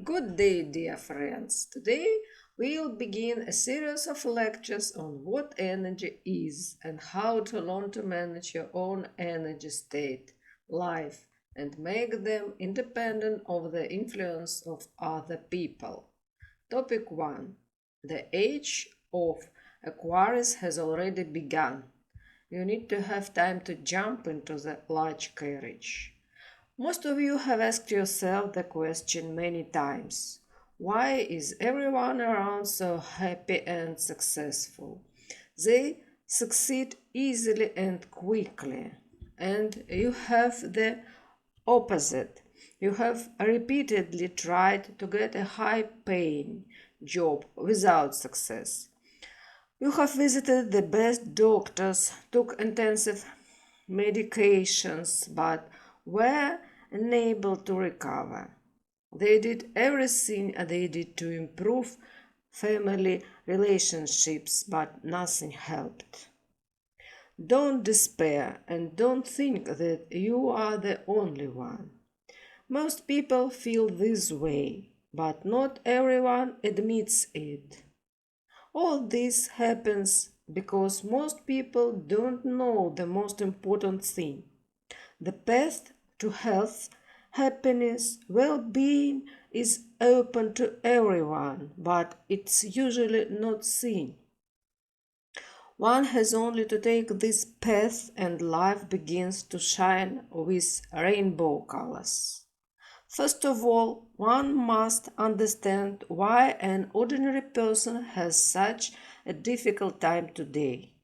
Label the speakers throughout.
Speaker 1: Good day, dear friends. Today we'll begin a series of lectures on what energy is and how to learn to manage your own energy state, life, and make them independent of the influence of other people. Topic 1. The Age of Aquarius has already begun. You need to have time to jump into the large carriage. Most of you have asked yourself the question many times. Why is everyone around so happy and successful? They succeed easily and quickly. And you have the opposite. You have repeatedly tried to get a high-paying job without success. You have visited the best doctors, took intensive medications, but were unable to recover. They did everything they did to improve family relationships, but nothing helped. Don't despair and don't think that you are the only one. Most people feel this way, but not everyone admits it. All this happens because most people don't know the most important thing. The path to health, happiness, well-being is open to everyone, but it's usually not seen. One has only to take this path and life begins to shine with rainbow colors. First of all, one must understand why an ordinary person has such a difficult time today.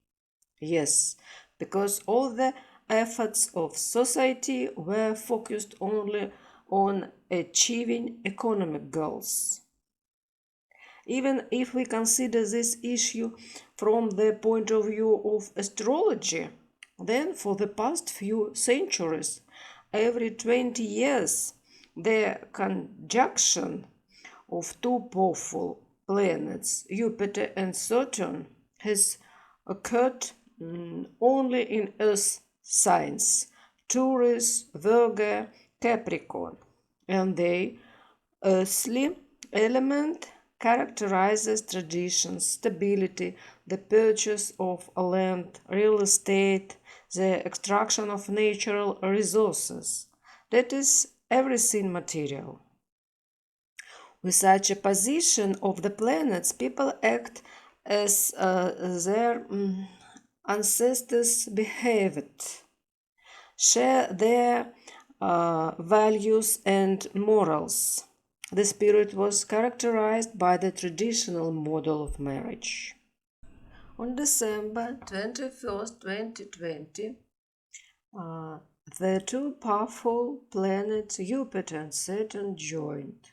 Speaker 1: Yes, because all the efforts of society were focused only on achieving economic goals. Even if we consider this issue from the point of view of astrology, then for the past few centuries, every 20 years, the conjunction of two powerful planets, Jupiter and Saturn, has occurred only in Earth signs, Taurus, Virgo, Capricorn, and the earthly element characterizes tradition, stability, the purchase of land, real estate, the extraction of natural resources. That is everything material. With such a position of the planets, people act as their ancestors behaved, share their values and morals. The spirit was characterized by the traditional model of marriage. On December 21st, 2020, the two powerful planets Jupiter and Saturn joined,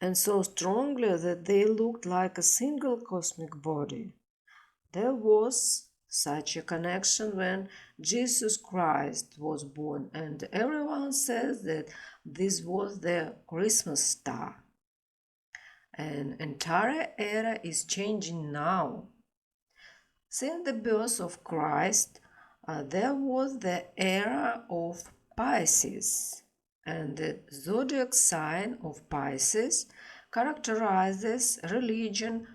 Speaker 1: and so strongly that they looked like a single cosmic body. There was such a connection when Jesus Christ was born, and everyone says that this was the Christmas star. An entire era is changing now. Since the birth of Christ, there was the era of Pisces, and the zodiac sign of Pisces characterizes religion,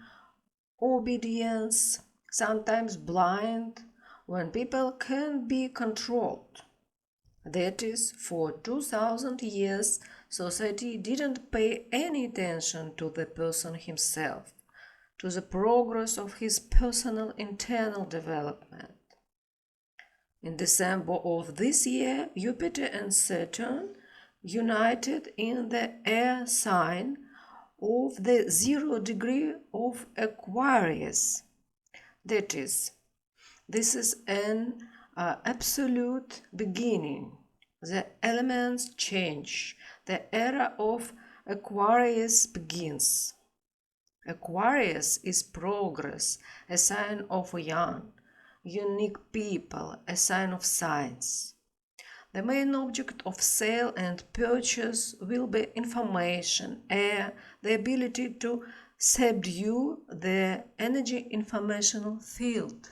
Speaker 1: obedience, sometimes blind, when people can be controlled. That is, for 2000 years, society didn't pay any attention to the person himself, to the progress of his personal internal development. In December of this year, Jupiter and Saturn united in the air sign of the 0 degree of Aquarius. That is, this is an absolute beginning. The elements change. The era of Aquarius begins. Aquarius is progress, a sign of young, unique people, a sign of science. The main object of sale and purchase will be information, air, the ability to subdue the energy informational field.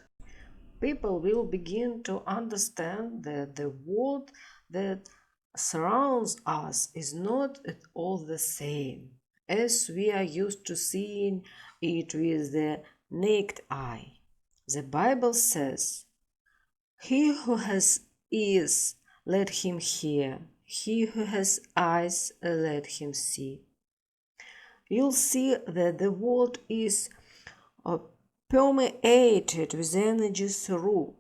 Speaker 1: People will begin to understand that the world that surrounds us is not at all the same. as we are used to seeing it with the naked eye. The Bible says, "He who has ears, let him hear. He who has eyes, let him see." You'll see that the world is permeated with energy through,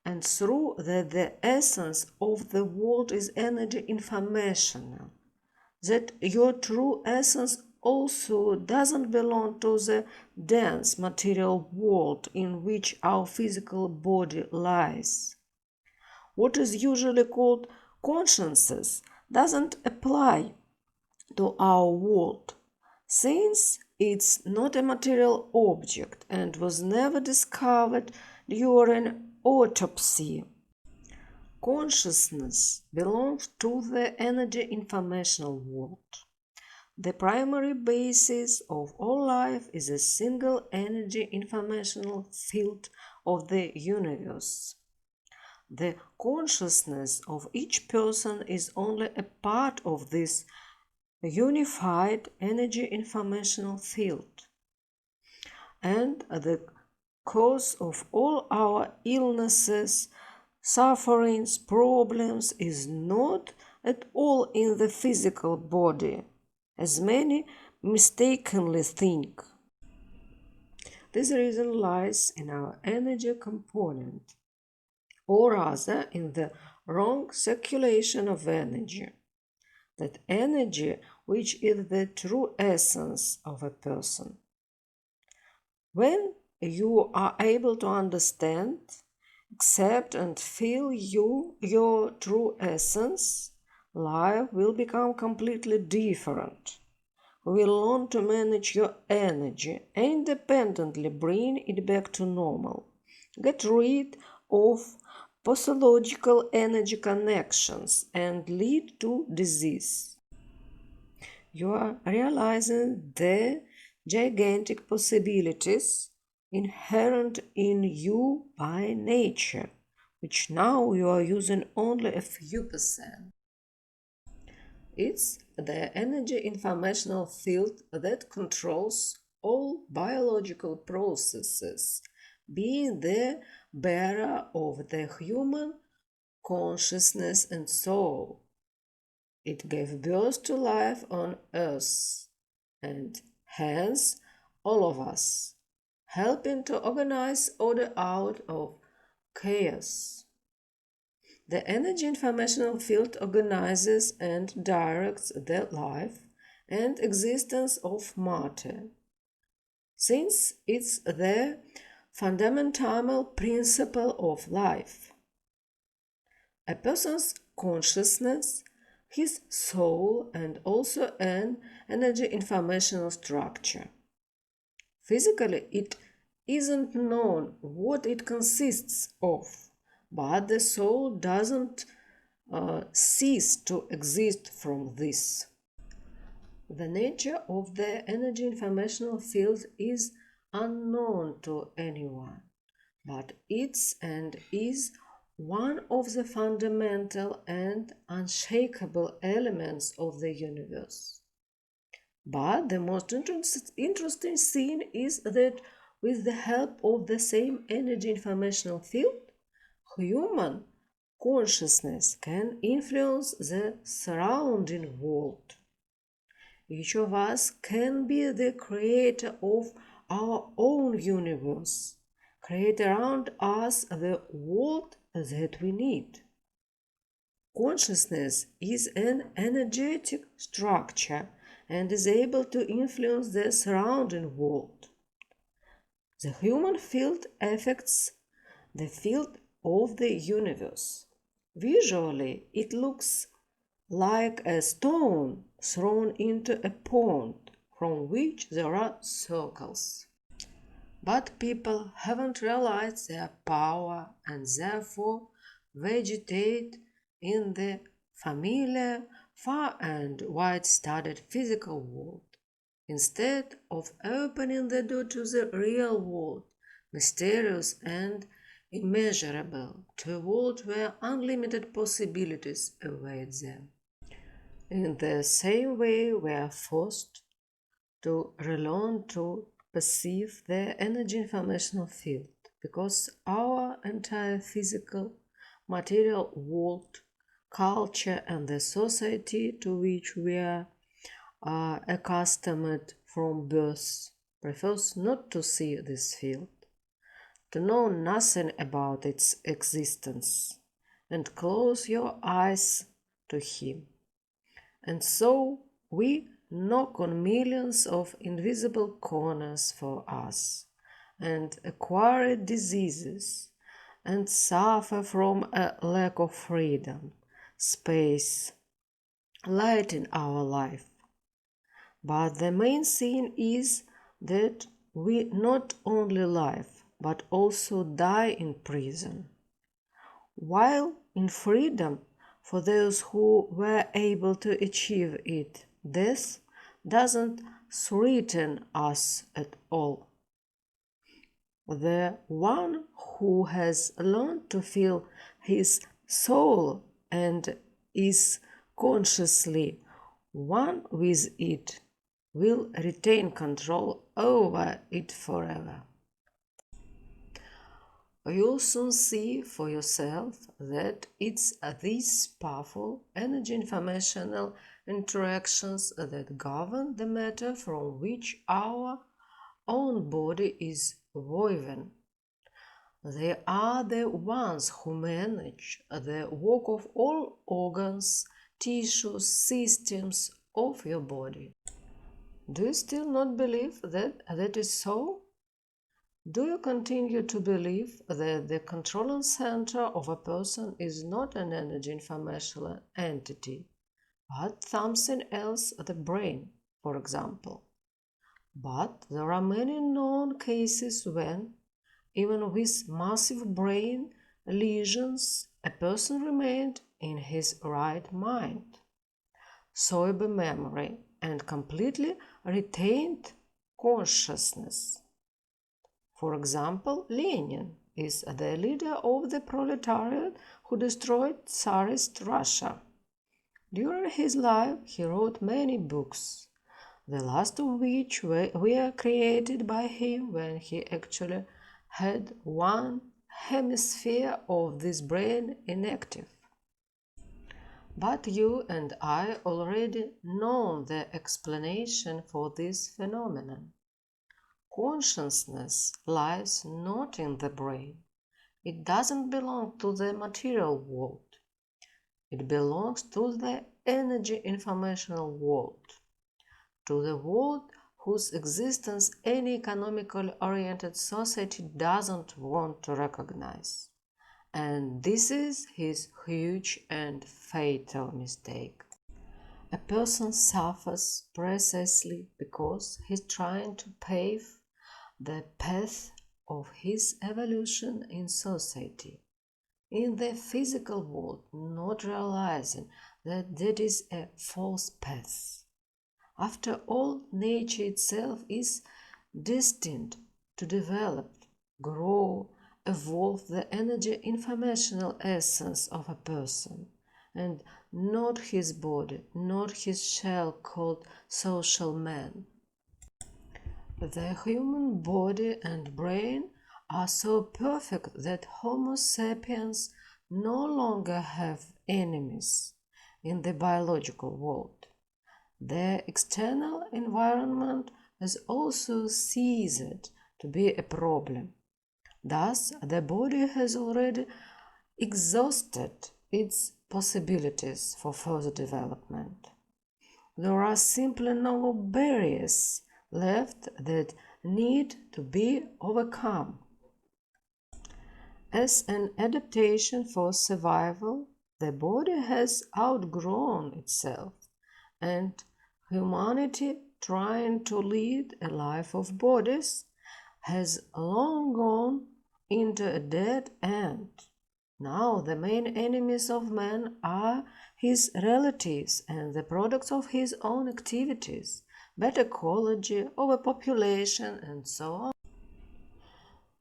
Speaker 1: and through that the essence of the world is energy informational, that your true essence also doesn't belong to the dense material world in which our physical body lies. What is usually called consciousness doesn't apply to our world, since it's not a material object and was never discovered during autopsy. Consciousness belongs to the energy informational world. The primary basis of all life is a single energy informational field of the universe. The consciousness of each person is only a part of this unified energy informational field. And the cause of all our illnesses, sufferings, problems is not at all in the physical body, as many mistakenly think. This reason lies in our energy component, or rather in the wrong circulation of energy. That energy which is the true essence of a person. When you are able to understand, accept and feel your true essence, life will become completely different. You will learn to manage your energy, independently bring it back to normal. Get rid of pathological energy connections and lead to disease. You are realizing the gigantic possibilities inherent in you by nature, which now you are using only a few percent. It's the energy informational field that controls all biological processes, being the bearer of the human consciousness and soul. It gave birth to life on earth, and hence all of us, helping to organize order out of chaos. The energy informational field organizes and directs the life and existence of matter, since it's the fundamental principle of life. A person's consciousness, his soul, and also an energy informational structure. Physically, it isn't known what it consists of, but the soul doesn't cease to exist from this. The nature of the energy informational field is unknown to anyone, but it's and is one of the fundamental and unshakable elements of the universe. But the most interesting thing is that with the help of the same energy informational field, human consciousness can influence the surrounding world. Each of us can be the creator of our own universe, create around us the world that we need. Consciousness is an energetic structure and is able to influence the surrounding world. The human field affects the field of the universe. Visually, it looks like a stone thrown into a pond from which there are circles. But people haven't realized their power and therefore vegetate in the familiar, far and wide-studied physical world, instead of opening the door to the real world, mysterious and immeasurable, to a world where unlimited possibilities await them. In the same way, we are forced to relearn to perceive the energy informational field, because our entire physical, material world, culture, and the society to which we are accustomed from birth prefers not to see this field, to know nothing about its existence, and close your eyes to him. And so we knock on millions of invisible corners for us, and acquire diseases, and suffer from a lack of freedom, space, light in our life. But the main thing is that we not only live, but also die in prison. While in freedom, for those who were able to achieve it, death doesn't threaten us at all. The one who has learned to feel his soul and is consciously one with it will retain control over it forever. You'll soon see for yourself that it's these powerful energy informational interactions that govern the matter from which our own body is woven. They are the ones who manage the work of all organs, tissues, systems of your body. Do you still not believe that that is so? Do you continue to believe that the controlling center of a person is not an energy informational entity, but something else, the brain, for example? But there are many known cases when, even with massive brain lesions, a person remained in his right mind, sober memory, and completely retained consciousness. For example, Lenin is the leader of the proletariat who destroyed Tsarist Russia. During his life, he wrote many books, the last of which were created by him when he actually had one hemisphere of this brain inactive. But you and I already know the explanation for this phenomenon. Consciousness lies not in the brain. It doesn't belong to the material world. It belongs to the energy informational world, to the world whose existence any economically oriented society doesn't want to recognize. And this is his huge and fatal mistake. A person suffers precisely because he's trying to pave the path of his evolution in society, in the physical world, not realizing that that is a false path. After all, nature itself is destined to develop, grow, evolve the energy informational essence of a person, and not his body, not his shell called social man. The human body and brain are so perfect that Homo sapiens no longer have enemies in the biological world. The external environment has also ceased to be a problem. Thus, the body has already exhausted its possibilities for further development. There are simply no barriers left that need to be overcome. As an adaptation for survival, the body has outgrown itself, and humanity, trying to lead a life of bodies, has long gone into a dead end. Now the main enemies of man are his relatives and the products of his own activities, bad ecology, overpopulation, and so on.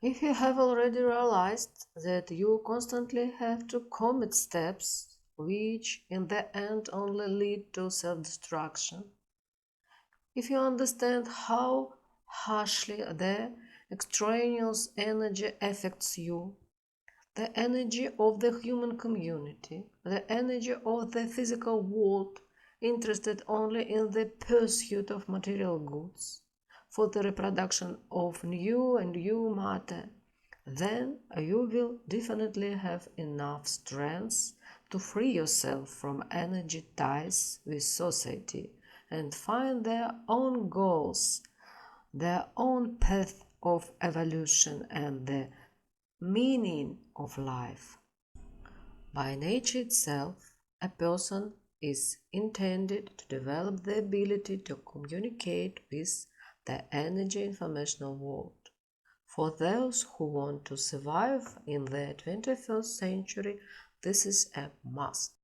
Speaker 1: If you have already realized that you constantly have to commit steps which in the end only lead to self-destruction, If you understand how harshly the extraneous energy affects you, the energy of the human community, the energy of the physical world, interested only in the pursuit of material goods, for the reproduction of new and new matter, then you will definitely have enough strength to free yourself from energy ties with society and find their own goals, their own path of evolution and the meaning of life. By nature itself, a person is intended to develop the ability to communicate with the energy informational world. For those who want to survive in the 21st century, this is a must.